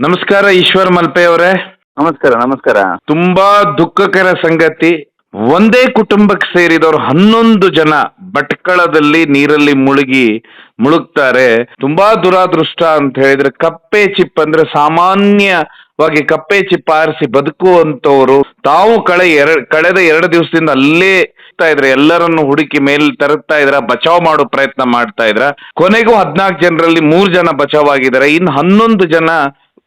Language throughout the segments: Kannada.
ನಮಸ್ಕಾರ ಈಶ್ವರ್ ಮಲ್ಪೆ ಅವರೇ. ನಮಸ್ಕಾರ ನಮಸ್ಕಾರ. ತುಂಬಾ ದುಃಖಕರ ಸಂಗತಿ. ಒಂದೇ ಕುಟುಂಬಕ್ಕೆ ಸೇರಿದವರು 11 ಜನ ಭಟ್ಕಳದಲ್ಲಿ ನೀರಲ್ಲಿ ಮುಳುಗ್ತಾರೆ. ತುಂಬಾ ದುರಾದೃಷ್ಟ ಅಂತ ಹೇಳಿದ್ರೆ, ಕಪ್ಪೆ ಚಿಪ್ ಅಂದ್ರೆ ಸಾಮಾನ್ಯವಾಗಿ ಕಪ್ಪೆ ಚಿಪ್ ಆರಿಸಿ ಬದುಕುವಂತವ್ರು ತಾವು ಕಳೆದ 2 ದಿವಸದಿಂದ ಅಲ್ಲೇ ಇದ್ರೆ ಎಲ್ಲರನ್ನು ಹುಡುಕಿ ಮೇಲ್ ತರುತ್ತಾ ಇದ್ರ, ಬಚಾವ್ ಮಾಡೋ ಪ್ರಯತ್ನ ಮಾಡ್ತಾ ಇದ್ರ. ಕೊನೆಗೂ 14 ಜನರಲ್ಲಿ 3 ಜನ ಬಚಾವ್ ಆಗಿದ್ದಾರೆ. ಇನ್ನು 11 ಜನ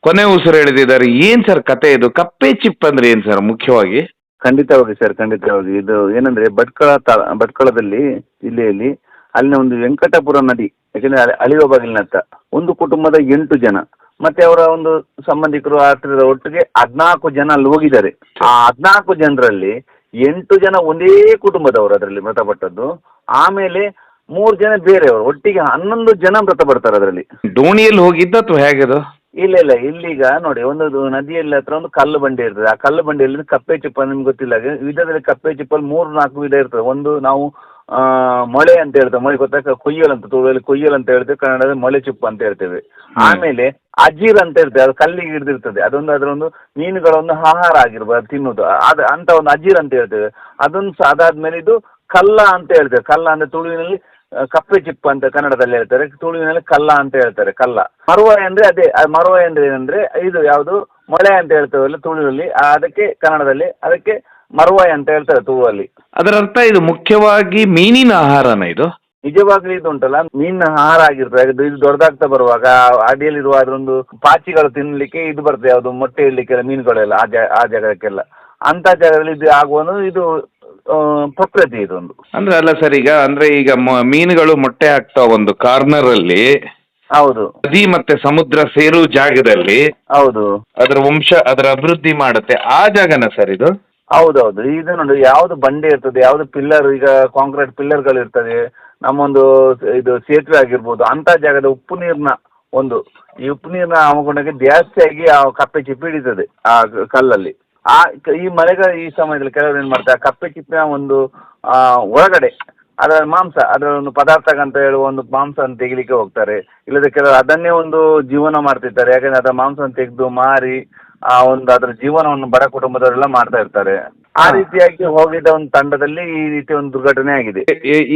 ಕೊನೆ ಉಸಿರು ಎಳೆದಿದ್ದಾರೆ. ಏನ್ ಸರ್ ಕತೆ ಇದು? ಕಪ್ಪೆ ಚಿಪ್ ಅಂದ್ರೆ ಏನ್ ಸರ್ ಮುಖ್ಯವಾಗಿ? ಖಂಡಿತವಾಗಿ ಸರ್, ಖಂಡಿತವಾಗಿ. ಇದು ಏನಂದ್ರೆ ಭಟ್ಕಳದಲ್ಲಿ ಜಿಲ್ಲೆಯಲ್ಲಿ ಅಲ್ಲಿನ ಒಂದು ವೆಂಕಟಪುರ ನದಿ, ಯಾಕಂದ್ರೆ ಅಳಿಯುವ ಬಾಗಿಲಿನತ್ತ ಒಂದು ಕುಟುಂಬದ 8 ಜನ ಮತ್ತೆ ಅವರ ಒಂದು ಸಂಬಂಧಿಕರು ಹತ್ತಿರದ ಒಟ್ಟಿಗೆ 14 ಜನ ಅಲ್ಲಿ ಹೋಗಿದ್ದಾರೆ. ಆ 14 ಜನರಲ್ಲಿ 8 ಜನ ಒಂದೇ ಕುಟುಂಬದವರು ಅದರಲ್ಲಿ ಮೃತಪಟ್ಟದ್ದು. ಆಮೇಲೆ 3 ಜನ ಬೇರೆಯವರು, ಒಟ್ಟಿಗೆ 11 ಜನ ಮೃತಪಡ್ತಾರೆ ಅದರಲ್ಲಿ. ದೋಣಿಯಲ್ಲಿ ಹೋಗಿದ್ದ ಅಥವಾ ಹೇಗದು? ಇಲ್ಲ ಇಲ್ಲ, ಇಲ್ಲೀಗ ನೋಡಿ, ಒಂದು ನದಿಯಲ್ಲಿ ಹತ್ರ ಒಂದು ಕಲ್ಲು ಬಂಡೆ ಇರ್ತದೆ. ಆ ಕಲ್ಲು ಬಂಡೆಯಲ್ಲಿ ಕಪ್ಪೆ ಚಿಪ್ಪ ನಿಮ್ಗೆ ಗೊತ್ತಿಲ್ಲ, ವಿಧದಲ್ಲಿ ಕಪ್ಪೆ ಚಿಪ್ಪಲ್ಲಿ 3-4 ವಿಧ ಇರ್ತದೆ. ಒಂದು ನಾವು ಮೊಳೆ ಅಂತ ಹೇಳ್ತೇವೆ, ಮೊಳೆ ಗೊತ್ತಾಗ ಕೊಯ್ಯಲ್ ಅಂತ, ತುಳುವಲ್ಲಿ ಕೊಯ್ಯಲ್ ಅಂತ ಹೇಳ್ತೇವೆ, ಕನ್ನಡದಲ್ಲಿ ಮೊಳೆ ಚಿಪ್ಪು ಅಂತ ಹೇಳ್ತೇವೆ. ಆಮೇಲೆ ಅಜೀರ್ ಅಂತ ಹೇಳ್ತೇವೆ, ಅದು ಕಲ್ಲಿಗೆ ಹಿಡಿದಿರ್ತದೆ. ಅದರೊಂದು ಮೀನುಗಳೊಂದು ಆಹಾರ ಆಗಿರ್ಬೋದು ತಿನ್ನೋದು, ಅಂತ ಒಂದು ಅಜೀರ್ ಅಂತ ಹೇಳ್ತೇವೆ. ಅದೊಂದು ಅದಾದ್ಮೇಲೆ ಇದು ಕಲ್ಲ ಅಂತ ಹೇಳ್ತೇವೆ. ಕಲ್ಲ ಅಂದ್ರೆ ತುಳುವಿನಲ್ಲಿ ಕಪ್ಪೆ ಚಿಪ್ಪು ಅಂತ ಕನ್ನಡದಲ್ಲಿ ಹೇಳ್ತಾರೆ, ತುಳುವಿನಲ್ಲಿ ಕಲ್ಲ ಅಂತ ಹೇಳ್ತಾರೆ. ಕಲ್ಲ. ಮರುವಾಯ ಅಂದ್ರೆ ಅದೇ, ಮರುವಾಯ ಅಂದ್ರೆ ಏನಂದ್ರೆ ಇದು ಯಾವುದು ಮೊಳೆ ಅಂತ ಹೇಳ್ತೇವಲ್ಲ ತುಳುವಲ್ಲಿ, ಅದಕ್ಕೆ ಕನ್ನಡದಲ್ಲಿ ಅದಕ್ಕೆ ಮರುವಾಯ ಅಂತ ಹೇಳ್ತಾರೆ ತುಳುವಲ್ಲಿ. ಅದರ ಅರ್ಥ ಇದು ಮುಖ್ಯವಾಗಿ ಮೀನಿನ ಆಹಾರನ ಇದು? ನಿಜವಾಗ್ಲೂ ಇದು ಉಂಟಲ್ಲ, ಮೀನಿನ ಆಹಾರ ಆಗಿರ್ತದೆ. ಇದು ದೊಡ್ಡದಾಗ್ತಾ ಬರುವಾಗ ಅಡಿಯಲ್ಲಿರುವ ಅದೊಂದು ಪಾಚಿಗಳು ತಿನ್ಲಿಕ್ಕೆ ಇದು ಬರ್ತದೆ, ಯಾವುದು ಮೊಟ್ಟೆ ಇಡ್ಲಿಕ್ಕೆಲ್ಲ ಮೀನುಗಳೆಲ್ಲ ಆ ಜಾಗಕ್ಕೆಲ್ಲ, ಅಂತ ಜಾಗದಲ್ಲಿ ಇದು ಆಗುವ ಇದು ಪ್ರಕೃತಿ ಇದೊಂದು. ಅಂದ್ರೆ ಅಲ್ಲ ಸರ್, ಈಗ ಮೀನುಗಳು ಮೊಟ್ಟೆ ಹಾಕ್ತಾವ ಒಂದು ಕಾರ್ನರ್ ಅಲ್ಲಿ. ಹೌದು. ನದಿ ಮತ್ತೆ ಸಮುದ್ರ ಸೇರೋ ಜಾಗದಲ್ಲಿ. ಹೌದು. ಅದರ ಅಭಿವೃದ್ಧಿ ಮಾಡುತ್ತೆ ಆ ಜಾಗನ ಸರ್ ಇದು? ಹೌದೌದು. ಇದು ನೋಡಿ, ಯಾವ್ದು ಬಂಡೆ ಇರ್ತದೆ, ಯಾವ್ದು ಪಿಲ್ಲರ್, ಈಗ ಕಾಂಕ್ರೀಟ್ ಪಿಲ್ಲರ್ಗಳು ಇರ್ತದೆ, ನಮ್ಮೊಂದು ಇದು ಸೇತುವೆ ಆಗಿರ್ಬೋದು, ಅಂತ ಜಾಗದ ಉಪ್ಪು ನೀರಿನ ಈ ಉಪ್ಪು ನೀರಿನ ಅವಗುಣಕ್ಕೆ ಜಾಸ್ತಿಯಾಗಿ ಆ ಕಪ್ಪೆ ಚಿಪ್ಪು ಹಿಡಿತದೆ ಆ ಕಲ್ಲಲ್ಲಿ. ಈ ಈ ಸಮಯದಲ್ಲಿ ಕೆಲವರು ಏನ್ ಮಾಡ್ತಾರೆ, ಕಪ್ಪೆ ಚಿಪ್ಪಿನ ಒಂದು ಒಳಗಡೆ ಅದರ ಮಾಂಸ, ಅದರ ಒಂದು ಪದಾರ್ಥ ಅಂತ ಹೇಳುವ ಒಂದು ಮಾಂಸವನ್ನು ತೆಗಿಲಿಕ್ಕೆ ಹೋಗ್ತಾರೆ. ಇಲ್ಲದ ಕೆಲವರು ಅದನ್ನೇ ಒಂದು ಜೀವನ ಮಾಡ್ತಿರ್ತಾರೆ, ಯಾಕಂದ್ರೆ ಅದರ ಮಾಂಸವನ್ನು ತೆಗೆದು ಮಾರಿ ಅದರ ಜೀವನವನ್ನು ಬಡ ಕುಟುಂಬದವರೆಲ್ಲ ಮಾಡ್ತಾ ಇರ್ತಾರೆ. ಆ ರೀತಿಯಾಗಿ ಹೋಗಿದ್ದ ಒಂದು ತಂಡದಲ್ಲಿ ಈ ರೀತಿ ಒಂದು ದುರ್ಘಟನೆ ಆಗಿದೆ.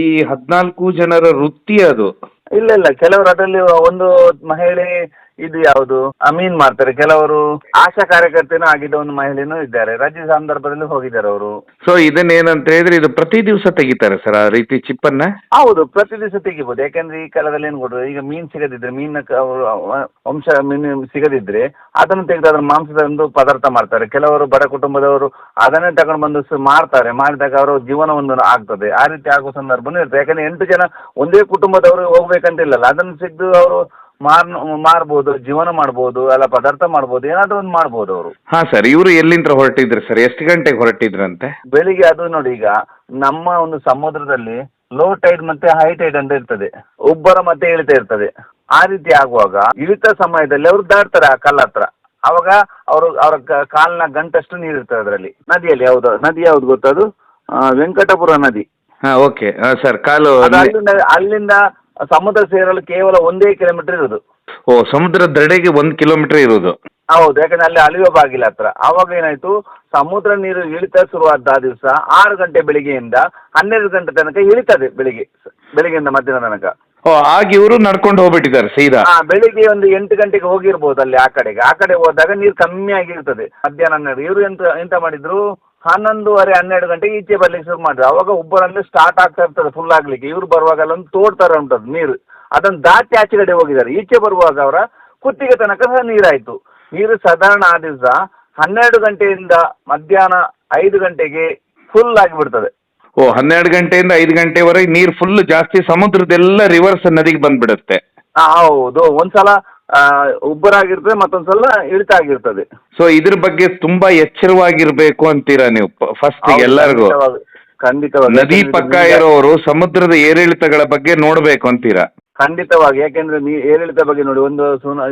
ಈ 14 ಜನರ ವೃತ್ತಿ ಅದು? ಇಲ್ಲ ಇಲ್ಲ, ಕೆಲವರು ಅದರಲ್ಲಿ ಒಂದು ಮಹಿಳೆ ಇದು ಯಾವುದು ಅಮೀನ್ ಮಾಡ್ತಾರೆ, ಕೆಲವರು ಆಶಾ ಕಾರ್ಯಕರ್ತನೂ ಆಗಿದ್ದ ಒಂದು ಮಹಿಳೆನೂ ಇದ್ದಾರೆ. ರಜೆ ಸಂದರ್ಭದಲ್ಲಿ ಹೋಗಿದ್ದಾರೆ ಅವರು. ಸೊ ಇದನ್ನೇನಂತ ಹೇಳಿದ್ರೆ ಇದು ಪ್ರತಿ ದಿವಸ ತೆಗಿತಾರೆ ಸರ್ ಆ ರೀತಿ ಚಿಪ್ಪನ್ನ? ಹೌದು, ಪ್ರತಿ ದಿವಸ ತೆಗಿಬಹುದು. ಯಾಕಂದ್ರೆ ಈ ಕಾಲದಲ್ಲಿ ಏನ್ ಕೊಡ್ತಾರೆ, ಈಗ ಮೀನ್ ಸಿಗದಿದ್ರೆ, ಮೀನು ಸಿಗದಿದ್ರೆ ಅದನ್ನು ತೆಗೆದು ಅದರ ಮಾಂಸದ ಒಂದು ಪದಾರ್ಥ ಮಾಡ್ತಾರೆ. ಕೆಲವರು ಬಡ ಕುಟುಂಬದವರು ಅದನ್ನೇ ತಗೊಂಡು ಬಂದು ಮಾಡ್ತಾರೆ. ಮಾಡಿದಾಗ ಅವರ ಜೀವನ ಒಂದು ಆಗ್ತದೆ. ಆ ರೀತಿ ಆಗುವ ಸಂದರ್ಭನೂ ಇರ್ತದೆ. ಯಾಕಂದ್ರೆ 8 ಜನ ಒಂದೇ ಕುಟುಂಬದವರು ಹೋಗ್ಬೇಕಂತಿಲ್ಲಲ್ಲ, ಅದನ್ನು ಸಿಗ್ದು ಅವರು ಮಾರ್ಬೋದು, ಜೀವನ ಮಾಡ್ಬೋದು, ಅಲ್ಲ ಪದಾರ್ಥ ಮಾಡ್ಬೋದು, ಏನಾದ್ರೂ ಒಂದು ಮಾಡ್ಬೋದು ಅವರು. ಹಾ ಸರ್, ಇವರು ಎಲ್ಲಿಂದ ಹೊರಟಿದ್ರು ಸರ್? ಎಷ್ಟು ಗಂಟೆಗೆ ಹೊರಟಿದ್ರಂತೆ? ಬೆಳಿಗ್ಗೆ. ಅದು ನೋಡಿ, ಈಗ ನಮ್ಮ ಒಂದು ಸಮುದ್ರದಲ್ಲಿ ಲೋ ಟೈಡ್ ಮತ್ತೆ ಹೈ ಟೈಡ್ ಅಂತ ಇರ್ತದೆ, ಉಬ್ಬರ ಮತ್ತೆ ಇಳಿತ ಇರ್ತದೆ. ಆ ರೀತಿ ಆಗುವಾಗ ಇಳಿತ ಸಮಯದಲ್ಲಿ ಅವರು ದಾಟ್ತಾರೆ ಆ ಕಲ್ಲ ಹತ್ರ. ಅವಾಗ ಅವರ ಕಾಲಿನ ಗಂಟಷ್ಟು ನೀರು ಇರ್ತದೆ ಅದರಲ್ಲಿ, ನದಿಯಲ್ಲಿ. ನದಿ ಯಾವ್ದು ಗೊತ್ತದು? ವೆಂಕಟಪುರ ನದಿ. Okay sir. ಕಾಲು ಅಲ್ಲಿಂದ ಸಮುದ್ರ ಸೇರಲು ಕೇವಲ 1 ಕಿಲೋಮೀಟರ್ ಇರುವುದು. ಓ, ಸಮುದ್ರದ ದಡೆಗೆ 1 ಕಿಲೋಮೀಟರ್ ಇರುವುದು? ಹೌದು. ಯಾಕಂದ್ರೆ ಅಲ್ಲಿ ಅಳಿಯುವ ಬಾಗಿಲ ಹತ್ರ. ಅವಾಗ ಏನಾಯ್ತು, ಸಮುದ್ರ ನೀರು ಇಳಿತ ಶುರುವಾದ ದಿವಸ 6 ಗಂಟೆ ಬೆಳಿಗ್ಗೆಯಿಂದ 12 ಗಂಟೆ ತನಕ ಇಳಿತದೆ, ಬೆಳಿಗ್ಗೆಯಿಂದ ಮಧ್ಯಾಹ್ನ ತನಕ. ಓ, ಆಗ ಇವರು ನಡ್ಕೊಂಡು ಹೋಗ್ಬಿಟ್ಟಿದ್ದಾರೆ ಸೀದಾ? ಬೆಳಿಗ್ಗೆ ಒಂದು 8 ಗಂಟೆಗೆ ಹೋಗಿರ್ಬೋದು ಅಲ್ಲಿ. ಆ ಕಡೆ ಹೋದಾಗ ನೀರು ಕಮ್ಮಿ ಆಗಿರ್ತದೆ. ಮಧ್ಯಾಹ್ನ 12. ಇವರು ಎಂತ ಮಾಡಿದ್ರು, 11:30 12 ಗಂಟೆಗೆ ಈಚೆ ಬರ್ಲಿಕ್ಕೆ ಶುರು ಮಾಡಿದ್ರು. ಅವಾಗ ಒಬ್ಬರಲ್ಲಿ ಸ್ಟಾರ್ಟ್ ಆಗ್ತಾ ಇರ್ತದೆ ಫುಲ್ ಆಗ್ಲಿಕ್ಕೆ. ಇವ್ರು ಬರುವಾಗ ಅಲ್ಲೊಂದು ತೋಡ್ತಾರೆ ಉಂಟದು ನೀರು, ಅದನ್ನು ದಾಟಿ ಆಚೆ ಕಡೆ ಹೋಗಿದ್ದಾರೆ. ಈಚೆ ಬರುವಾಗ ಅವರ ಕುತ್ತಿಗೆ ತನಕ ಸಹ ನೀರಾಯ್ತು. ನೀರು ಸಾಧಾರಣ ಆ ದಿವಸ 12 ಗಂಟೆಯಿಂದ ಮಧ್ಯಾಹ್ನ 5 ಗಂಟೆಗೆ ಫುಲ್ ಆಗಿಬಿಡ್ತದೆ. ಓ, 12 ಗಂಟೆಯಿಂದ 5 ಗಂಟೆವರೆಗೆ ನೀರು ಫುಲ್ ಜಾಸ್ತಿ, ಸಮುದ್ರದೆಲ್ಲ ರಿವರ್ಸ್ ನದಿಗೆ ಬಂದ್ಬಿಡುತ್ತೆ. ಹೌದು. ಒಂದ್ಸಲ ಉಬ್ಬರಾಗಿರ್ತದೆ, ಮತ್ತೊಂದ್ಸಲ ಇಳಿತ ಆಗಿರ್ತದೆ. ಸೊ ಇದ್ರ ಬಗ್ಗೆ ತುಂಬಾ ಎಚ್ಚರವಾಗಿರ್ಬೇಕು ಅಂತೀರಾ ನೀವು ಫಸ್ಟ್ ಎಲ್ಲರಿಗೂ? ಖಂಡಿತವಾಗಿ. ನದಿ ಪಕ್ಕ ಇರೋರು ಸಮುದ್ರದ ಏರಿಳಿತಗಳ ಬಗ್ಗೆ ನೋಡ್ಬೇಕು ಅಂತೀರಾ? ಖಂಡಿತವಾಗಿ. ಯಾಕೆಂದ್ರೆ ಏರಿಳಿತ ಬಗ್ಗೆ ನೋಡಿ, ಒಂದು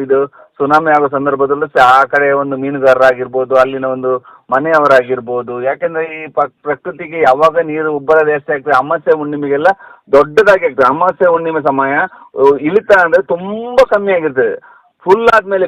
ಇದು ಸುನಾಮಿ ಆಗೋ ಸಂದರ್ಭದಲ್ಲೂ ಸಹ ಆ ಕಡೆ ಒಂದು ಮೀನುಗಾರರಾಗಿರ್ಬೋದು, ಅಲ್ಲಿನ ಒಂದು ಮನೆಯವರಾಗಿರ್ಬೋದು. ಯಾಕೆಂದ್ರೆ ಈ ಪ್ರಕೃತಿಗೆ ಯಾವಾಗ ನೀರು ಉಬ್ಬರ ಜಾಸ್ತಿ ಆಗ್ತದೆ, ಅಮಾವಾಸ್ಯೆ ಹುಣ್ಣಿಮೆಗೆಲ್ಲ ದೊಡ್ಡದಾಗಿ ಆಗ್ತದೆ. ಅಮಾವಾಸ್ಯೆ ಹುಣ್ಣಿಮೆ ಸಮಯ ಇಳಿತ ಅಂದ್ರೆ ತುಂಬಾ ಕಮ್ಮಿ ಆಗಿರ್ತದೆ. ಫುಲ್ ಆದ್ಮೇಲೆ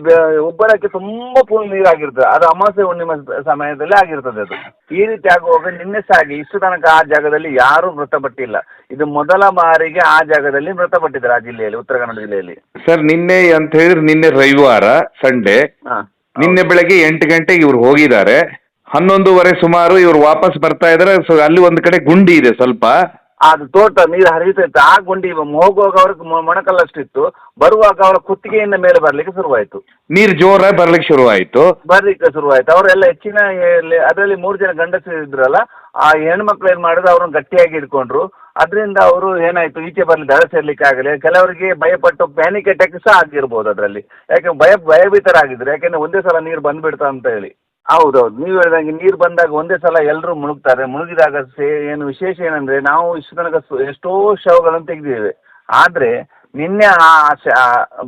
ಉಬ್ಬರಕ್ಕೆ ತುಂಬಾ ಫುಲ್ ನೀರಾಗಿರ್ತದೆ. ಅದು ಅಮಾವಾಸ್ಯೆ ಹುಣ್ಣಿಮೆ ಸಮಯದಲ್ಲಿ ಆಗಿರ್ತದೆ ಅದು. ಈ ರೀತಿ ಆಗುವಾಗ ನಿನ್ನೆ ಸಾಗಿ ಇಷ್ಟು ತನಕ ಆ ಜಾಗದಲ್ಲಿ ಯಾರು ಮೃತಪಟ್ಟಿಲ್ಲ. ಇದು ಮೊದಲ ಬಾರಿಗೆ ಆ ಜಾಗದಲ್ಲಿ ಮೃತಪಟ್ಟಿದ್ದಾರೆ ಆ ಜಿಲ್ಲೆಯಲ್ಲಿ, ಉತ್ತರ ಕನ್ನಡ ಜಿಲ್ಲೆಯಲ್ಲಿ. ಸರ್ ನಿನ್ನೆ ಅಂತ ಹೇಳಿದ್ರೆ ನಿನ್ನೆ ರವಿವಾರ ಸಂಡೇ, ನಿನ್ನೆ ಬೆಳಗ್ಗೆ 8 ಗಂಟೆಗೆ ಇವ್ರು ಹೋಗಿದ್ದಾರೆ. 11:30 ಸುಮಾರು ಇವ್ರು ವಾಪಸ್ ಬರ್ತಾ ಇದಾರೆ. ಅಲ್ಲಿ ಒಂದು ಕಡೆ ಗುಂಡಿ ಇದೆ ಸ್ವಲ್ಪ, ಅದು ತೋಟ ನೀರು ಹರಿತಾ ಇತ್ತು. ಆ ಗುಂಡಿ ಹೋಗುವಾಗ ಅವ್ರಿಗೆ ಮೊಣಕಲ್ಲಷ್ಟಿತ್ತು, ಬರುವಾಗ ಅವರ ಕುತ್ತಿಗೆಯಿಂದ ಮೇಲೆ ಬರ್ಲಿಕ್ಕೆ ಶುರುವಾಯಿತು. ನೀರು ಜೋರಾಗಿ ಬರ್ಲಿಕ್ಕೆ ಶುರುವಾಯಿತು. ಅವರೆಲ್ಲ ಹೆಚ್ಚಿನ ಅದರಲ್ಲಿ 3 ಜನ ಗಂಡಸರು ಇದ್ರಲ್ಲ, ಆ ಹೆಣ್ಮಕ್ಳು ಏನ್ ಮಾಡಿದ್ರು, ಅವ್ರನ್ನ ಗಟ್ಟಿಯಾಗಿ ಹಿಡ್ಕೊಂಡ್ರು. ಅದರಿಂದ ಅವರು ಏನಾಯ್ತು, ಈಚೆ ಬರ್ಲಿ ದಡ ಸೇರ್ಲಿಕ್ಕೆ ಆಗಲಿ. ಕೆಲವರಿಗೆ ಭಯಪಟ್ಟು ಪ್ಯಾನಿಕ್ ಅಟ್ಯಾಕ್ ಸಹ ಆಗಿರ್ಬೋದು ಅದರಲ್ಲಿ. ಯಾಕೆ ಭಯಭೀತರಾಗಿದ್ರು, ಯಾಕೆಂದ್ರೆ ಒಂದೇ ಸಲ ನೀರು ಬಂದ್ಬಿಡ್ತಾ ಅಂತ ಹೇಳಿ. ಹೌದೌದು, ನೀವು ಹೇಳಿದಂಗೆ ನೀರು ಬಂದಾಗ ಒಂದೇ ಸಲ ಎಲ್ಲರೂ ಮುಳುಗ್ತಾರೆ. ಮುಳುಗಿದಾಗ ಏನು ವಿಶೇಷ ಏನಂದ್ರೆ, ನಾವು ಇಷ್ಟು ತನಕ ಎಷ್ಟೋ ಶವಗಳನ್ನು ತೆಗೆದಿದ್ದೇವೆ. ಆದ್ರೆ ನಿನ್ನೆ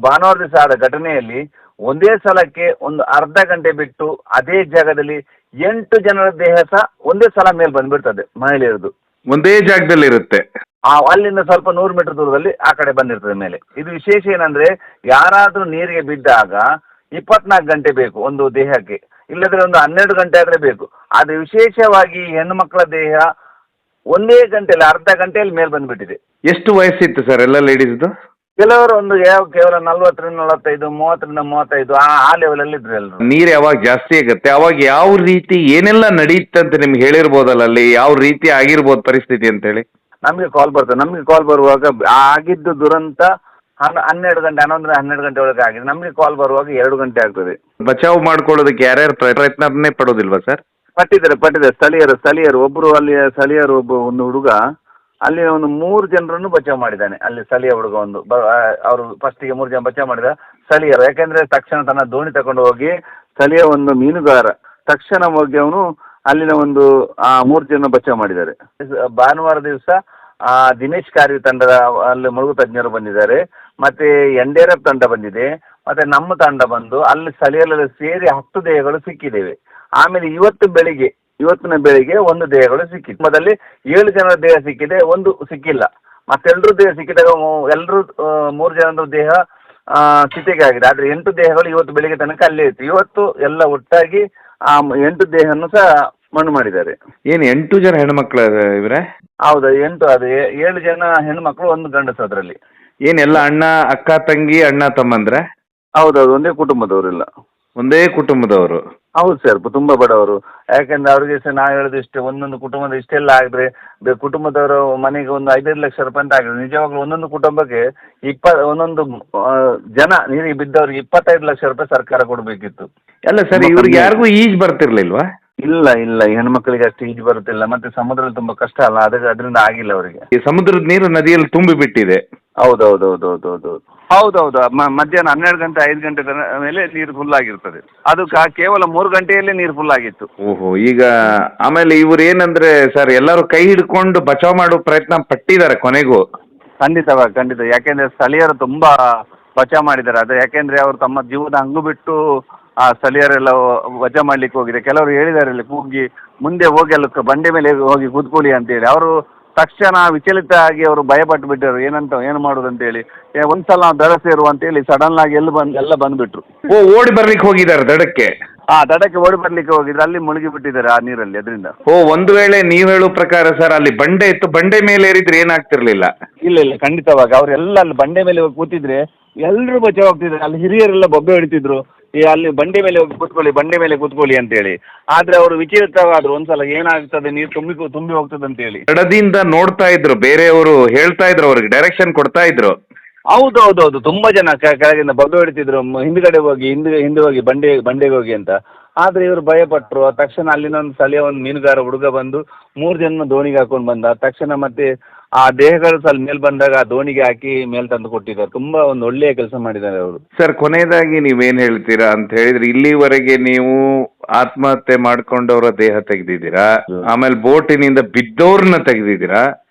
ಭಾನುವಾರ ದಿವಸ ಆದ ಘಟನೆಯಲ್ಲಿ ಒಂದೇ ಸಲಕ್ಕೆ ಒಂದು ಅರ್ಧ ಗಂಟೆ ಬಿಟ್ಟು ಅದೇ ಜಾಗದಲ್ಲಿ 8 ಜನರ ದೇಹ ಸಹ ಒಂದೇ ಸಲ ಮೇಲೆ ಬಂದ್ಬಿಡ್ತದೆ, ಮಹಿಳೆಯರದು ಒಂದೇ ಜಾಗದಲ್ಲಿ ಇರುತ್ತೆ. ಅಲ್ಲಿಂದ ಸ್ವಲ್ಪ 100 ಮೀಟರ್ ದೂರದಲ್ಲಿ ಆ ಕಡೆ ಬಂದಿರ್ತದೆ ಮೇಲೆ. ಇದು ವಿಶೇಷ ಏನಂದ್ರೆ, ಯಾರಾದ್ರೂ ನೀರಿಗೆ ಬಿದ್ದಾಗ 24 ಗಂಟೆ ಬೇಕು ಒಂದು ದೇಹಕ್ಕೆ, ಇಲ್ಲದ್ರೆ ಒಂದು 12 ಗಂಟೆ ಆದ್ರೆ ಬೇಕು. ಆದ್ರೆ ವಿಶೇಷವಾಗಿ ಹೆಣ್ಣು ಮಕ್ಕಳ ದೇಹ ಒಂದೇ ಗಂಟೆಯಲ್ಲಿ, ಅರ್ಧ ಗಂಟೆಯಲ್ಲಿ ಮೇಲೆ ಬಂದ್ಬಿಟ್ಟಿದೆ. ಎಷ್ಟು ವಯಸ್ಸಿತ್ತು ಸರ್ ಎಲ್ಲ ಲೇಡೀಸ್ದು? ಕೆಲವರು ಒಂದು ಕೇವಲ 40ರಿಂದ 45, 30ರಿಂದ 35 ಆ ಲೆವೆಲ್ ಅಲ್ಲಿ ಇದ್ರು ಎಲ್ಲರೂ. ನೀರು ಯಾವಾಗ ಜಾಸ್ತಿ ಆಗುತ್ತೆ ಅವಾಗ ಯಾವ ರೀತಿ ಏನೆಲ್ಲ ನಡೆಯುತ್ತಂತ ನಿಮ್ಗೆ ಹೇಳಿರ್ಬೋದಲ್ಲ, ಅಲ್ಲಿ ಯಾವ ರೀತಿ ಆಗಿರ್ಬೋದು ಪರಿಸ್ಥಿತಿ ಅಂತ ಹೇಳಿ? ನಮಗೆ ಕಾಲ್ ಬರ್ತದೆ. ನಮಗೆ ಕಾಲ್ ಬರುವಾಗ ಆಗಿದ್ದು ದುರಂತ 12 ಗಂಟೆ, 12 ಗಂಟೆ ಒಳಗೆ ಆಗಿದೆ. ನಮಗೆ ಕಾಲ್ ಬರುವಾಗ 2 ಗಂಟೆ ಆಗ್ತದೆ. ಬಚಾವ್ ಮಾಡ್ಕೊಳ್ಳೋದಕ್ಕೆ ಯಾರ್ಯಾರು ಪ್ರಯತ್ನನೇ ಪಡೋದಿಲ್ವಾ ಸರ್? ಪಟ್ಟಿದ್ದಾರೆ ಸ್ಥಳೀಯರು ಒಬ್ಬರು, ಅಲ್ಲಿಯ ಸ್ಥಳೀಯರು ಒಂದು ಹುಡುಗ ಅಲ್ಲಿ ಒಂದು 3 ಜನರನ್ನು ಬಚಾವ್ ಮಾಡಿದ್ದಾನೆ. ಅಲ್ಲಿ ಸ್ಥಳೀಯ ಹುಡುಗ ಒಂದು ಅವರು ಫಸ್ಟಿಗೆ 3 ಜನ ಬಚಾವ್ ಮಾಡಿದ ಸ್ಥಳೀಯರು. ಯಾಕೆಂದ್ರೆ ತಕ್ಷಣ ತನ್ನ ದೋಣಿ ತಗೊಂಡು ಹೋಗಿ ಸ್ಥಳೀಯ ಒಂದು ಮೀನುಗಾರ ತಕ್ಷಣ ಹೋಗಿ ಅವನು ಅಲ್ಲಿನ ಒಂದು 3 ಜನ ಬಚಾವ್ ಮಾಡಿದ್ದಾರೆ. ಭಾನುವಾರ ದಿವಸ ದಿನೇಶ್ ಕಾರ್ಯ ತಂಡದ ಅಲ್ಲಿ ಮುಳುಗು ತಜ್ಞರು ಬಂದಿದ್ದಾರೆ, ಮತ್ತೆ NDRF ತಂಡ ಬಂದಿದೆ, ಮತ್ತೆ ನಮ್ಮ ತಂಡ ಬಂದು ಅಲ್ಲಿ ಸ್ಥಳೀಯರಲ್ಲಿ ಸೇರಿ 10 ದೇಹಗಳು ಸಿಕ್ಕಿದ್ದೇವೆ. ಆಮೇಲೆ ಇವತ್ತಿನ ಬೆಳಿಗ್ಗೆ 1 ದೇಹಗಳು ಸಿಕ್ಕಿದೆ. ಮೊದಲಲ್ಲಿ 7 ಜನರ ದೇಹ ಸಿಕ್ಕಿದೆ, 1 ಸಿಕ್ಕಿಲ್ಲ. ಮತ್ತೆಲ್ಲರೂ ದೇಹ ಸಿಕ್ಕಿದಾಗ ಎಲ್ಲರೂ 3 ಜನರ ದೇಹ ಚಿತೆಗೆ ಆಗಿದೆ. ಆದ್ರೆ 8 ದೇಹಗಳು ಇವತ್ತು ಬೆಳಿಗ್ಗೆ ತನಕ ಅಲ್ಲೇ ಇತ್ತು. ಇವತ್ತು ಎಲ್ಲ ಒಟ್ಟಾಗಿ 8 ದೇಹವನ್ನು ಸಹ ಮಣ್ಣು ಮಾಡಿದ್ದಾರೆ. ಏನು 8 ಜನ ಹೆಣ್ಮಕ್ಳು ಇವ್ರೆ? ಹೌದು, 8 ಅದು 7 ಜನ ಹೆಣ್ಮಕ್ಳು, 1 ಗಂಡಸು ಅದರಲ್ಲಿ. ಏನೆಲ್ಲ ಅಣ್ಣ ಅಕ್ಕ ತಂಗಿ ಅಣ್ಣ ತಮ್ಮಂದ್ರೆ? ಹೌದೌದು, ಒಂದೇ ಕುಟುಂಬದವರಿಲ್ಲ. ಒಂದೇ ಕುಟುಂಬದವರು? ಹೌದು ಸರ್, ತುಂಬಾ ಬಡವರು. ಯಾಕೆಂದ್ರೆ ಅವ್ರಿಗೆ ಸಹ ನಾವು ಹೇಳೋದು ಇಷ್ಟೇ, ಒಂದೊಂದು ಕುಟುಂಬದ ಇಷ್ಟೆಲ್ಲ ಆಗಿದ್ರೆ ಕುಟುಂಬದವರು ಮನೆಗೆ ಒಂದು 5-5 ಲಕ್ಷ ರೂಪಾಯಿ ಅಂತ ಆಗಿದೆ. ನಿಜವಾಗ್ಲೂ ಒಂದೊಂದು ಕುಟುಂಬಕ್ಕೆ ಒಂದೊಂದು ಜನ ನೀರಿಗೆ ಬಿದ್ದವರಿಗೆ 25 ಲಕ್ಷ ರೂಪಾಯಿ ಸರ್ಕಾರ ಕೊಡಬೇಕಿತ್ತು. ಅಲ್ಲ ಸರ್, ಇವ್ರಿಗೆ ಯಾರಿಗೂ ಈಜ್ ಬರ್ತಿರ್ಲಿಲ್ವಾ? ಇಲ್ಲ, ಈ ಹೆಣ್ಮಕ್ಳಿಗೆ ಅಷ್ಟು ಈಜು ಬರುತ್ತಿಲ್ಲ. ಮತ್ತೆ ಸಮುದ್ರದಲ್ಲಿ ತುಂಬಾ ಕಷ್ಟ ಅಲ್ಲ, ಅದರಿಂದ ಆಗಿಲ್ಲ ಅವರಿಗೆ. ಈ ಸಮುದ್ರದ ನೀರು ನದಿಯಲ್ಲಿ ತುಂಬಿ ಬಿಟ್ಟಿದೆ. ಹೌದೌದು. ಮಧ್ಯಾಹ್ನ 12 ಗಂಟೆ 5 ಗಂಟೆ ಮೇಲೆ ನೀರು ಫುಲ್ ಆಗಿರ್ತದೆ. ಅದು ಕೇವಲ 3 ಗಂಟೆಯಲ್ಲೇ ನೀರು ಫುಲ್ ಆಗಿತ್ತು. ಓಹೋ. ಈಗ ಆಮೇಲೆ ಇವ್ರು ಏನಂದ್ರೆ ಸರ್, ಎಲ್ಲರೂ ಕೈ ಹಿಡ್ಕೊಂಡು ಬಚಾವ್ ಮಾಡೋ ಪ್ರಯತ್ನ ಪಟ್ಟಿದ್ದಾರೆ ಕೊನೆಗೂ. ಖಂಡಿತ. ಯಾಕೆಂದ್ರೆ ಸ್ಥಳೀಯರು ತುಂಬಾ ಬಚಾವ್ ಮಾಡಿದ್ದಾರೆ. ಅದು ಯಾಕೆಂದ್ರೆ ಅವರು ತಮ್ಮ ಜೀವದ ಹಂಗು ಬಿಟ್ಟು ಆ ಸ್ಥಳೀಯರೆಲ್ಲ ಬಚಾವ್ ಮಾಡ್ಲಿಕ್ಕೆ ಹೋಗಿದೆ. ಕೆಲವರು ಹೇಳಿದ್ದಾರೆ ಇಲ್ಲಿ ಕೂಗಿ, ಮುಂದೆ ಹೋಗಿ ಅಲ್ಲ ಬಂಡೆ ಮೇಲೆ ಹೋಗಿ ಕೂತ್ಕೊಳ್ಳಿ ಅಂತ ಹೇಳಿ. ಅವರು ತಕ್ಷಣ ವಿಚಲಿತ ಆಗಿ ಅವರು ಭಯಪಟ್ಟು ಬಿಟ್ಟರು, ಏನು ಮಾಡುದು ಅಂತ ಹೇಳಿ. ಒಂದ್ಸಲ ನಾವು ದಡ ಸೇರುವ ಅಂತ ಹೇಳಿ ಸಡನ್ ಆಗಿ ಎಲ್ಲ ಬಂದ್ಬಿಟ್ರು. ಓಡಿ ಬರ್ಲಿಕ್ಕೆ ಹೋಗಿದ್ದಾರೆ ದಡಕ್ಕೆ? ದಡಕ್ಕೆ ಓಡಿ ಬರ್ಲಿಕ್ಕೆ ಹೋಗಿದ್ರೆ ಅಲ್ಲಿ ಮುಳುಗಿ ಬಿಟ್ಟಿದ್ದಾರೆ ಆ ನೀರಲ್ಲಿ. ಅದರಿಂದ ಒಂದು ವೇಳೆ ನೀವ್ ಹೇಳೋ ಪ್ರಕಾರ ಸರ್, ಅಲ್ಲಿ ಬಂಡೆ ಇತ್ತು, ಬಂಡೆ ಮೇಲೆ ಏರಿದ್ರೆ ಏನಾಗ್ತಿರ್ಲಿಲ್ಲ? ಇಲ್ಲ, ಖಂಡಿತವಾಗಿ ಅವರೆಲ್ಲ ಅಲ್ಲಿ ಬಂಡೆ ಮೇಲೆ ಹೋಗಿ ಕೂತಿದ್ರೆ ಎಲ್ಲರೂ ಬಚಾವ್ ಹೋಗ್ತಿದ್ರು. ಅಲ್ಲಿ ಹಿರಿಯರೆಲ್ಲ ಬೊಬ್ಬೆ ಹೊಡಿತಿದ್ರು, ಅಲ್ಲಿ ಬಂಡೆ ಮೇಲೆ ಹೋಗಿ ಕೂತ್ಕೊಳ್ಳಿ ಅಂತ ಹೇಳಿ. ಆದ್ರೆ ಅವರು ವಿಚಲಿತವಾದ್ರು, ಒಂದ್ಸಲ ಏನಾಗ್ತದೆ, ನೀರು ತುಂಬಿ ಹೋಗ್ತದೆ ಅಂತ ಹೇಳಿ. ದಡದಿಂದ ನೋಡ್ತಾ ಇದ್ರು, ಬೇರೆಯವರು ಹೇಳ್ತಾ ಇದ್ರು, ಅವ್ರಿಗೆ ಡೈರೆಕ್ಷನ್ ಕೊಡ್ತಾ ಇದ್ರು. ಹೌದು, ತುಂಬಾ ಜನ ಕೆಳಗಿಂದ ಬೊಬ್ಬೆ ಹೊಡಿತಿದ್ರು, ಹಿಂದೆ ಹೋಗಿ ಬಂಡೆಗೆ ಹೋಗಿ ಅಂತ. ಆದ್ರೆ ಇವರು ಭಯಪಟ್ಟರು. ತಕ್ಷಣ ಅಲ್ಲಿನ ಒಂದು ಸ್ಥಳೀಯ ಒಂದು ಮೀನುಗಾರ ಹುಡುಗ ಬಂದು 3 ಜನ ದೋಣಿಗೆ ಹಾಕೊಂಡು ಬಂದ. ತಕ್ಷಣ ಮತ್ತೆ ಆ ದೇಹಗಳು ಸ್ವಲ್ಪ ಮೇಲ್ ಬಂದಾಗ ಆ ದೋಣಿಗೆ ಹಾಕಿ ಮೇಲ್ ತಂದು ಕೊಟ್ಟಿದ್ದಾರೆ. ತುಂಬಾ ಒಂದು ಒಳ್ಳೆಯ ಕೆಲಸ ಮಾಡಿದ್ದಾರೆ ಅವರು. ಸರ್, ಕೊನೆಯದಾಗಿ ನೀವೇನ್ ಹೇಳ್ತೀರಾ ಅಂತ ಹೇಳಿದ್ರೆ, ಇಲ್ಲಿವರೆಗೆ ನೀವು ಆತ್ಮಹತ್ಯೆ ಮಾಡ್ಕೊಂಡವರ ದೇಹ ತೆಗೆದಿದ್ದೀರಾ, ಆಮೇಲೆ ಬೋಟಿನಿಂದ ಬಿದ್ದವ್ರನ್ನ ತೆಗೆದಿದ್ದೀರಾ,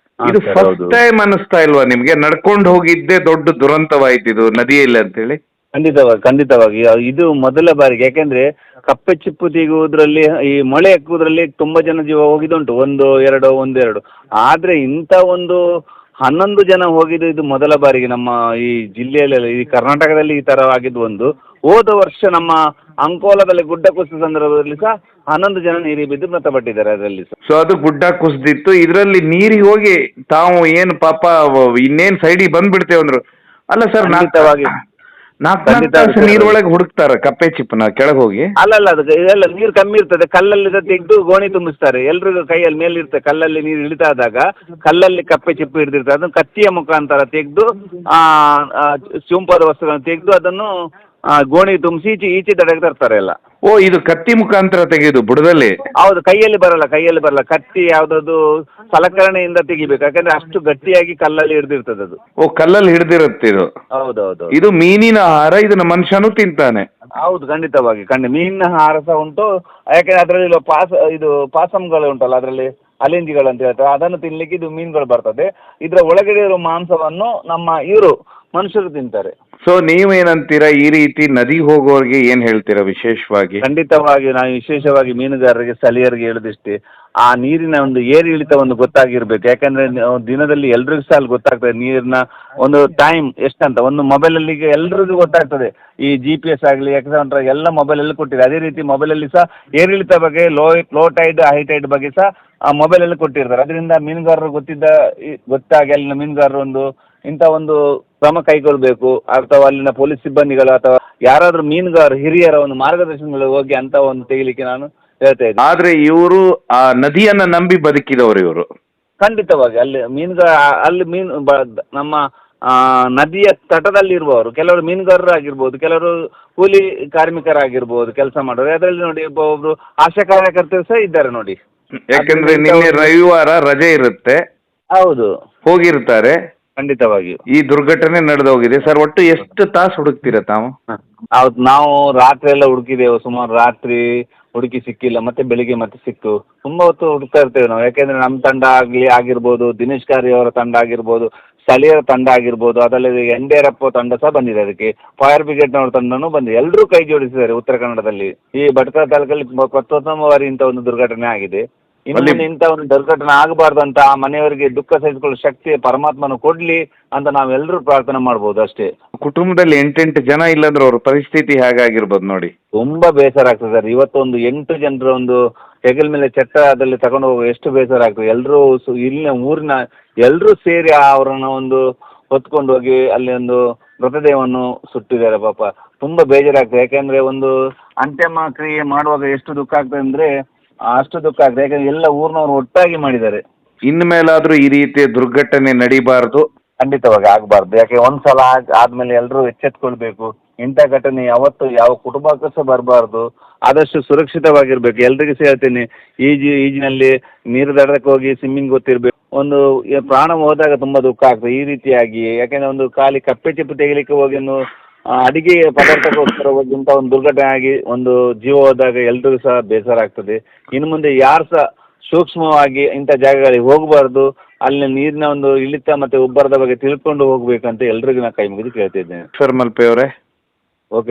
ಇದು ಸರ್, ಫಸ್ಟ್ ಹೌದು. ಟೈಮ್ ಅನಿಸ್ತಾ ಇಲ್ವಾ ನಿಮ್ಗೆ? ನಡ್ಕೊಂಡು ಹೋಗಿದ್ದೆ ದೊಡ್ಡ ದುರಂತವಾಯ್ತು ಇದು ನದಿಯಲ್ಲಿ ಅಂತೇಳಿ. ಖಂಡಿತವಾಗಿ ಖಂಡಿತವಾಗಿ ಇದು ಮೊದಲ ಬಾರಿಗೆ. ಯಾಕೆಂದ್ರೆ ಕಪ್ಪೆ ಚಿಪ್ಪು ತೆಗೆಯುವುದರಲ್ಲಿ ಈ ಮೊಳೆ ಎಕ್ಕುವುದರಲ್ಲಿ ತುಂಬಾ ಜನ ಜೀವ ಹೋಗಿದುಂಟು, ಒಂದೆರಡು. ಆದ್ರೆ ಇಂಥ ಒಂದು 11 ಜನ ಹೋಗಿದ್ದು ಇದು ಮೊದಲ ಬಾರಿಗೆ ನಮ್ಮ ಈ ಜಿಲ್ಲೆಯಲ್ಲಿ, ಈ ಕರ್ನಾಟಕದಲ್ಲಿ ಈ ತರ ಆಗಿದ್ದು ಒಂದು. ಹೋದ ವರ್ಷ ನಮ್ಮ ಅಂಕೋಲಾದಲ್ಲಿ ಗುಡ್ಡ ಕುಸಿದ ಸಂದರ್ಭದಲ್ಲಿ ಸಹ 11 ಜನ ನೀರಿಗೆ ಬಿದ್ದು ಮೃತಪಟ್ಟಿದ್ದಾರೆ ಅದರಲ್ಲಿ ಸಹ. ಸೊ ಅದು ಗುಡ್ಡ ಕುಸ್ದಿತ್ತು, ಇದರಲ್ಲಿ ನೀರಿಗೆ ಹೋಗಿ ತಾವು ಏನು ಪಾಪ ಇನ್ನೇನ್ ಸೈಡಿಗೆ ಬಂದ್ಬಿಡ್ತೇವೆ ಅಂದ್ರು. ಅಲ್ಲ ಸರ್, ಖಂಡಿತವಾಗಿ. ನಾಲ್ಕು ಖಂಡಿತವಾಗಿ ತಾಸು ಸರ್. ನೀರೊಳಗೆ ಹುಡುಕ್ತಾರ ಕಪ್ಪೆ ಚಿಪ್ಪನ ಕೆಳಗೆ ಹೋಗಿ? ಅಲ್ಲಲ್ಲ, ಅದು ಇದೆಲ್ಲ ನೀರು ಕಮ್ಮಿ ಇರ್ತದೆ, ಕಲ್ಲಲ್ಲಿ ತೆಗೆದು ಗೋಣಿ ತುಂಬಿಸ್ತಾರೆ. ಎಲ್ರಿಗೂ ಕೈಯಲ್ಲಿ ಮೇಲೆ ಇರ್ತದೆ, ಕಲ್ಲಲ್ಲಿ ನೀರು ಇಳಿತಾ ಆದಾಗ ಕಲ್ಲಲ್ಲಿ ಕಪ್ಪೆ ಚಿಪ್ಪು ಹಿಡಿದಿರ್ತದೆ, ಅದನ್ನು ಕತ್ತಿಯ ಮುಖಾಂತರ ತೆಗೆದು ಚುಂಪಾದ ವಸ್ತುಗಳನ್ನು ತೆಗೆದು ಅದನ್ನು ಗೋಣಿ ತುಂಬಿಸಿ ಈಚೆ ದಡಕ್ಕೆ ತರ್ತಾರೆ ಎಲ್ಲ. ಓ, ಇದು ಕತ್ತಿ ಮುಖಾಂತರ ತೆಗೆದು ಬುಡದಲ್ಲಿ? ಹೌದು, ಕೈಯಲ್ಲಿ ಬರಲ್ಲ, ಕತ್ತಿ ಯಾವ್ದದು ಸಲಕರಣೆಯಿಂದ ತೆಗಿಬೇಕು, ಯಾಕಂದ್ರೆ ಅಷ್ಟು ಗಟ್ಟಿಯಾಗಿ ಕಲ್ಲಲ್ಲಿ ಹಿಡಿದಿರ್ತದೆ ಅದು. ಓ, ಕಲ್ಲಲ್ಲಿ ಹಿಡಿದಿರುತ್ತೆ ಇದು. ಹೌದೌದು. ಇದು ಮೀನಿನ ಆಹಾರ, ಇದನ್ನ ಮನುಷ್ಯನು ತಿಂತಾನೆ? ಹೌದು, ಖಂಡಿತವಾಗಿ ಮೀನಿನ ಆಹಾರ ಸಹ ಉಂಟು. ಯಾಕಂದ್ರೆ ಅದರಲ್ಲಿ ಪಾಸಮ್ಗಳು ಉಂಟಲ್ಲ, ಅದರಲ್ಲಿ ಅಲೆಂಜಿಗಳು ಅಂತ ಹೇಳ್ತಾರೆ, ಅದನ್ನು ತಿನ್ಲಿಕ್ಕೆ ಇದು ಮೀನುಗಳು ಬರ್ತದೆ. ಇದರ ಒಳಗಡೆ ಇರುವ ಮಾಂಸವನ್ನು ನಮ್ಮ ಇವರು ಮನುಷ್ಯರು ತಿಂತಾರೆ. ಸೊ ನೀವೇನಂತೀರಾ, ಈ ರೀತಿ ನದಿ ಹೋಗೋರಿಗೆ ಏನ್ ಹೇಳ್ತೀರಾ ವಿಶೇಷವಾಗಿ? ಖಂಡಿತವಾಗಿ ನಾವು ವಿಶೇಷವಾಗಿ ಮೀನುಗಾರರಿಗೆ, ಸ್ಥಳೀಯರಿಗೆ ಹೇಳುದಿಷ್ಟೇ, ಆ ನೀರಿನ ಒಂದು ಏರಿಳಿತ ಒಂದು ಗೊತ್ತಾಗಿರ್ಬೇಕು. ಯಾಕಂದ್ರೆ ದಿನದಲ್ಲಿ ಎಲ್ರಿಗೂ ಸಹ ಅಲ್ಲಿ ಗೊತ್ತಾಗ್ತದೆ ನೀರಿನ ಒಂದು ಟೈಮ್ ಎಷ್ಟಂತ. ಒಂದು ಮೊಬೈಲಲ್ಲಿ ಎಲ್ರಿಗೂ ಗೊತ್ತಾಗ್ತದೆ, ಈ GPS ಆಗಲಿ ಎಕ್ಸಾಂಟ್ರ ಎಲ್ಲ ಮೊಬೈಲಲ್ಲಿ ಕೊಟ್ಟಿದೆ. ಅದೇ ರೀತಿ ಮೊಬೈಲಲ್ಲಿ ಸಹ ಏರಿಳಿತ ಬಗ್ಗೆ, ಲೋ ಟೈಡ್ ಹೈ ಟೈಡ್ ಬಗ್ಗೆ ಸಹ ಆ ಮೊಬೈಲಲ್ಲಿ ಕೊಟ್ಟಿರ್ತಾರೆ. ಅದರಿಂದ ಮೀನುಗಾರರು ಗೊತ್ತಾಗಿ ಅಲ್ಲಿನ ಮೀನುಗಾರರು ಇಂಥ ಒಂದು ಕ್ರಮ ಕೈಗೊಳ್ಳಬೇಕು, ಅಥವಾ ಅಲ್ಲಿನ ಪೊಲೀಸ್ ಸಿಬ್ಬಂದಿಗಳು ಅಥವಾ ಯಾರಾದರೂ ಮೀನುಗಾರ ಹಿರಿಯರ ಒಂದು ಮಾರ್ಗದರ್ಶನಗಳು ಹೋಗಿ ಅಂತ ಒಂದು ತೆಗಿಲಿಕ್ಕೆ ನಾನು ಹೇಳ್ತಾ ಇದ್ದೀನಿ. ಆದ್ರೆ ಇವರು ಆ ನದಿಯನ್ನ ನಂಬಿ ಬದುಕಿದವರು ಇವರು. ಖಂಡಿತವಾಗಿ ಅಲ್ಲಿ ನಮ್ಮ ನದಿಯ ತಟದಲ್ಲಿ ಇರುವವರು ಕೆಲವರು ಮೀನುಗಾರರಾಗಿರ್ಬೋದು, ಕೆಲವರು ಕೂಲಿ ಕಾರ್ಮಿಕರಾಗಿರ್ಬೋದು, ಕೆಲಸ ಮಾಡೋರು. ಅದರಲ್ಲಿ ನೋಡಿ ಒಬ್ಬೊಬ್ರು ಆಶಾ ಕಾರ್ಯಕರ್ತರು ಸಹ ಇದ್ದಾರೆ ನೋಡಿ. ಯಾಕಂದ್ರೆ ನಿನ್ನೆ ರವಿವಾರ ರಜೆ ಇರುತ್ತೆ, ಹೌದು, ಹೋಗಿರ್ತಾರೆ. ಖಂಡಿತವಾಗಿ ಈ ದುರ್ಘಟನೆ ನಡೆದೋಗಿದೆ. ಸರ್, ಒಟ್ಟು ಎಷ್ಟು ತಾಸು ಹುಡುಕ್ತೀರಾ ತಾವು? ಹೌದು, ನಾವು ರಾತ್ರಿ ಎಲ್ಲ ಹುಡುಕಿದೆವು, ಸುಮಾರು ರಾತ್ರಿ ಹುಡುಕಿ ಸಿಕ್ಕಿಲ್ಲ, ಮತ್ತೆ ಬೆಳಿಗ್ಗೆ ಮತ್ತೆ ಸಿಕ್ತು. ತುಂಬಾ ಹೊತ್ತು ಹುಡುಕ್ತಾ ಇರ್ತೇವೆ ನಾವು. ಯಾಕೆಂದ್ರೆ ನಮ್ಮ ತಂಡ ಆಗಿರ್ಬೋದು, ದಿನೇಶ್ ಕಾರ್ಯ ಅವರ ತಂಡ ಆಗಿರ್ಬೋದು, ಸ್ಥಳೀಯರ ತಂಡ ಆಗಿರ್ಬೋದು, ಅದಲ್ಲದೆ NDRF ತಂಡ ಸಹ ಬಂದಿದೆ, ಅದಕ್ಕೆ ಫೈರ್ ಬ್ರಿಗೇಡ್ನವರ ತಂಡನೂ ಬಂದಿದೆ. ಎಲ್ಲರೂ ಕೈ ಜೋಡಿಸಿದ್ದಾರೆ. ಉತ್ತರ ಕನ್ನಡದಲ್ಲಿ ಈ ಭಟ್ಕಳ ತಾಲೂಕಲ್ಲಿ ಪ್ರಥಮ ಬಾರಿ ಇಂಥ ಒಂದು ದುರ್ಘಟನೆ ಆಗಿದೆ. ಇನ್ನು ಇಂಥ ಒಂದು ದುರ್ಘಟನೆ ಆಗಬಾರ್ದು ಅಂತ ಆ ಮನೆಯವರಿಗೆ ದುಃಖ ಸಹಿಸಿಕೊಳ್ಳೋ ಶಕ್ತಿ ಪರಮಾತ್ಮನು ಕೊಡ್ಲಿ ಅಂತ ನಾವೆಲ್ಲರೂ ಪ್ರಾರ್ಥನೆ ಮಾಡ್ಬೋದು ಅಷ್ಟೇ. ಕುಟುಂಬದಲ್ಲಿ 8 ಜನ ಇಲ್ಲಂದ್ರೆ ಅವ್ರ ಪರಿಸ್ಥಿತಿ ಹೇಗಾಗಿರ್ಬೋದು ನೋಡಿ. ತುಂಬಾ ಬೇಸರ ಆಗ್ತದೆ ಸರ್. ಇವತ್ತೊಂದು 8 ಜನರ ಒಂದು ಹೆಗಲ ಮೇಲೆ ಚಟ್ಟದಲ್ಲಿ ತಗೊಂಡು ಹೋಗುವ ಎಷ್ಟು ಬೇಸರ ಆಗ್ತದೆ. ಎಲ್ಲರೂ ಇಲ್ಲಿನ ಊರಿನ ಎಲ್ಲರೂ ಸೇರಿ ಅವರನ್ನ ಒಂದು ಹೊತ್ಕೊಂಡು ಹೋಗಿ ಅಲ್ಲಿ ಒಂದು ಮೃತದೇಹವನ್ನು ಸುಟ್ಟಿದ್ದಾರೆ. ಪಾಪ ತುಂಬಾ ಬೇಜಾರಾಗ್ತದೆ. ಯಾಕೆಂದ್ರೆ ಒಂದು ಅಂತ್ಯಮ ಕ್ರಿಯೆ ಮಾಡುವಾಗ ಎಷ್ಟು ದುಃಖ ಆಗ್ತದೆ ಅಂದ್ರೆ ಅಷ್ಟು ದುಃಖ ಆಗ್ತದೆ. ಯಾಕಂದ್ರೆ ಎಲ್ಲ ಊರಿನವರು ಒಟ್ಟಾಗಿ ಮಾಡಿದ್ದಾರೆ. ಇನ್ಮೇಲಾದ್ರೂ ಈ ರೀತಿಯ ದುರ್ಘಟನೆ ನಡಿಬಾರ್ದು, ಖಂಡಿತವಾಗಿ ಆಗಬಾರ್ದು. ಯಾಕೆ ಒಂದ್ಸಲ ಆದ್ಮೇಲೆ ಎಲ್ಲರೂ ಎಚ್ಚೆತ್ಕೊಳ್ಬೇಕು. ಇಂಥ ಘಟನೆ ಯಾವತ್ತು ಯಾವ ಕುಟುಂಬಕ್ಕೂ ಸಹ ಬರಬಾರ್ದು. ಆದಷ್ಟು ಸುರಕ್ಷಿತವಾಗಿರ್ಬೇಕು. ಎಲ್ರಿಗೂ ಸಹ ಹೇಳ್ತೀನಿ, ಈಜಿನಲ್ಲಿ ನೀರು ದಡಕ್ಕೆ ಹೋಗಿ ಸ್ವಿಮ್ಮಿಂಗ್ ಗೊತ್ತಿರ್ಬೇಕು. ಒಂದು ಪ್ರಾಣ ಹೋದಾಗ ತುಂಬಾ ದುಃಖ ಆಗ್ತದೆ ಈ ರೀತಿಯಾಗಿ. ಯಾಕೆಂದ್ರೆ ಒಂದು ಖಾಲಿ ಕಪ್ಪೆ ಚಿಪ್ಪು ತೆಗಿಲಿಕ್ಕೆ ಹೋಗಿ ಅಡಿಗೆ ಪದಾರ್ಥಕ್ಕೋಸ್ಕರ ಹೋಗಿ ಇಂಥ ಒಂದು ದುರ್ಘಟನೆ ಆಗಿ ಒಂದು ಜೀವ ಹೋದಾಗ ಎಲ್ರಿಗೂ ಸಹ ಬೇಸರ ಆಗ್ತದೆ. ಇನ್ನು ಮುಂದೆ ಯಾರು ಸಹ ಸೂಕ್ಷ್ಮವಾಗಿ ಇಂಥ ಜಾಗಗಳಿಗೆ ಹೋಗಬಾರ್ದು. ಅಲ್ಲಿ ನೀರಿನ ಒಂದು ಇಳಿತ ಮತ್ತೆ ಉಬ್ಬರದ ಬಗ್ಗೆ ತಿಳ್ಕೊಂಡು ಹೋಗ್ಬೇಕಂತ ಎಲ್ರಿಗೂ ನಾನು ಕೈ ಮುಗಿದು ಕೇಳ್ತಿದ್ದೇನೆ. ಸರ್ ಮಲ್ಪೆ ಅವರೇ.